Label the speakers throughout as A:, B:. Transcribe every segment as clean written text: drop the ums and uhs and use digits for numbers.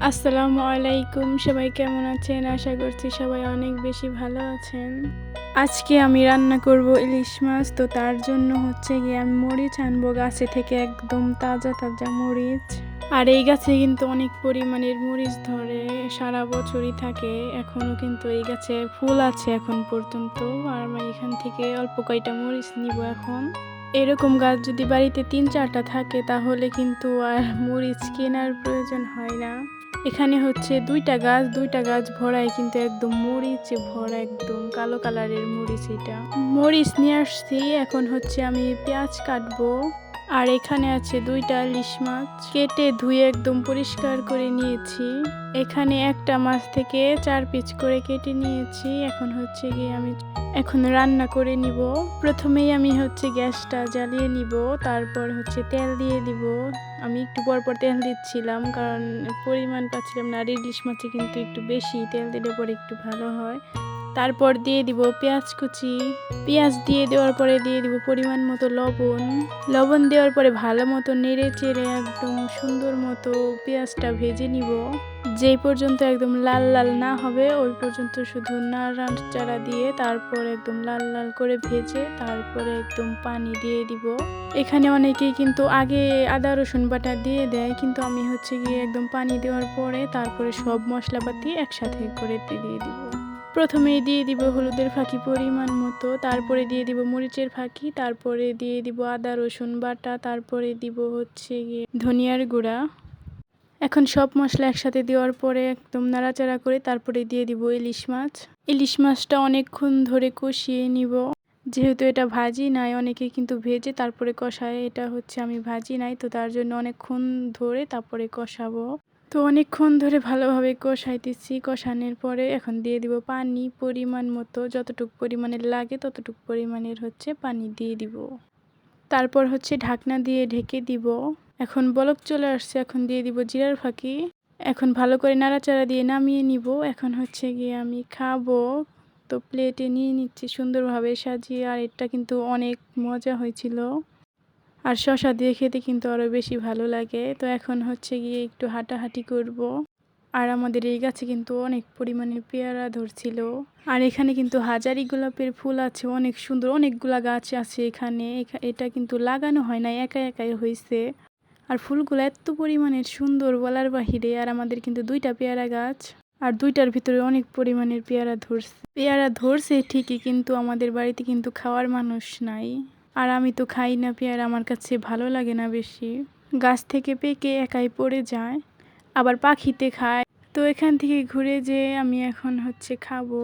A: আসসালামু আলাইকুম, সবাই কেমন আছেন? আশা করছি সবাই অনেক বেশি ভালো আছেন। আজকে আমি রান্না করব ইলিশ মাছ। তো তার জন্য হচ্ছে গিয়ে আমি মরিচ আনবো গাছে থেকে, একদম তাজা তাজা মরিচ। আর এই গাছে কিন্তু অনেক পরিমাণের মরিচ ধরে, সারা বছরই থাকে। এখনো কিন্তু এই গাছে ফুল আছে এখন পর্যন্ত। আর আমি এখান থেকে অল্প কয়টা মরিচ নিব এখন। এরকম গাছ যদি বাড়িতে 3-4টা থাকে তাহলে কিন্তু আর মরিচ কেনার প্রয়োজন হয় না। এখানে হচ্ছে দুইটা গাছ ভরাই কিন্তু একদম মরিচে ভরা, একদম কালো কালারের মরিচ। এটা মরিচ নিয়ে আসছি। এখন হচ্ছে আমি পেঁয়াজ কাটবো। আর এখানে আছে 2টা ইলিশ মাছ, কেটে ধুয়ে একদম পরিষ্কার করে নিয়েছি। এখানে একটা মাছ থেকে 4 পিস করে কেটে নিয়েছি। এখন হচ্ছে গিয়ে আমি রান্না করে নিব। প্রথমেই আমি হচ্ছে গ্যাসটা জ্বালিয়ে নিব, তারপর হচ্ছে তেল দিয়ে দিব। আমি একটু পর পর তেল দিচ্ছিলাম, কারণ পরিমাণ পাচ্ছিলাম না। আর ইলিশ মাছে কিন্তু একটু বেশি তেল দিলে পরে একটু ভালো হয়। তারপর দিয়ে দিব পেঁয়াজ কুচি। পেঁয়াজ দিয়ে দেওয়ার পরে দিয়ে দিব পরিমাণ মতো লবণ দেওয়ার পরে ভালো মতো নেড়ে চেড়ে একদম সুন্দর মতো পেঁয়াজটা ভেজে নিব। যেই পর্যন্ত একদম লাল লাল না হবে ওই পর্যন্ত শুধু নাড়াচাড়া দিয়ে তারপর একদম লাল লাল করে ভেজে তারপরে একদম পানি দিয়ে দিব। এখানে অনেকেই কিন্তু আগে আদা রসুন বাটা দিয়ে দেয়, কিন্তু আমি হচ্ছে গিয়ে একদম পানি দেওয়ার পরে তারপরে সব মশলাপাতি একসাথে করে দিয়ে দিব। প্রথমেই দিয়ে দিব হলুদের ফাঁকি পরিমাণ মতো, তারপরে দিয়ে দিব মরিচের ফাঁকি, তারপরে দিয়ে দিব আদা রসুন বাটা, তারপরে দিব হচ্ছে গিয়ে ধনিয়ার গুঁড়া। এখন সব মশলা একসাথে দেওয়ার পরে একদম নাড়াচাড়া করে তারপরে দিয়ে দিব ইলিশ মাছ। ইলিশ মাছটা অনেকক্ষণ ধরে কষিয়ে নিব। যেহেতু এটা ভাজি নাই, অনেকে কিন্তু ভেজে তারপরে কষায়, এটা হচ্ছে আমি ভাজি নাই, তো তার জন্য অনেকক্ষণ ধরে তারপরে কষাবো। তো অনেকক্ষণ ধরে ভালোভাবে কষাইতেছি। কষানোর পরে এখন দিয়ে দিব পানি পরিমাণ মতো, যতটুকু পরিমাণের লাগে ততটুকু পরিমাণের হচ্ছে পানি দিয়ে দিব। তারপর হচ্ছে ঢাকনা দিয়ে ঢেকে দিব। এখন বলক চলে আসছে, এখন দিয়ে দিব জিরার ফাঁকি। এখন ভালো করে নাড়াচাড়া দিয়ে নামিয়ে নিব। এখন হচ্ছে গিয়ে আমি খাবো। তো প্লেটে নিয়ে নিচ্ছি সুন্দরভাবে সাজিয়ে। আর এটা কিন্তু অনেক মজা হয়েছিল, আর শসা দিয়ে খেতে কিন্তু আরও বেশি ভালো লাগে। তো এখন হচ্ছে গিয়ে একটু হাঁটাহাঁটি করব। আর আমাদের এই গাছে কিন্তু অনেক পরিমাণে পেয়ারা ধরছিল। আর এখানে কিন্তু হাজারি গোলাপের ফুল আছে, অনেক সুন্দর, অনেকগুলা গাছ আছে এখানে। এটা কিন্তু লাগানো হয় না, একা একাই হয়েছে। আর ফুলগুলো এত পরিমাণের সুন্দর বলার বাহিরে। আর আমাদের কিন্তু 2টা পেয়ারা গাছ, আর 2টার ভিতরে অনেক পরিমাণের পেয়ারা ধরছে ঠিকই, কিন্তু আমাদের বাড়িতে কিন্তু খাওয়ার মানুষ নাই। আর আমি তো খাই না পেয়ারা, আমার কাছে ভালো লাগে না বেশি। গাছ থেকে পেকে একাই পড়ে যায়, আবার পাখিতে খায়। তো এখান থেকে ঘুরে যে আমি এখন হচ্ছে খাবো।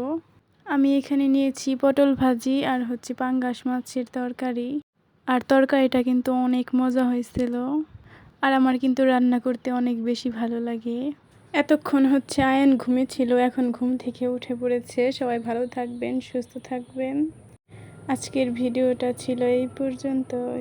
A: আমি এখানে নিয়েছি পটল ভাজি আর হচ্ছে পাঙ্গাস মাছের তরকারি। আর তরকারিটা কিন্তু অনেক মজা হয়েছিল। আর আমার কিন্তু রান্না করতে অনেক বেশি ভালো লাগে। এতক্ষণ হচ্ছে আয়ান ঘুমেছিল, এখন ঘুম থেকে উঠে পড়েছে। সবাই ভালো থাকবেন, সুস্থ থাকবেন। আজকের ভিডিওটা ছিল এই পর্যন্তই।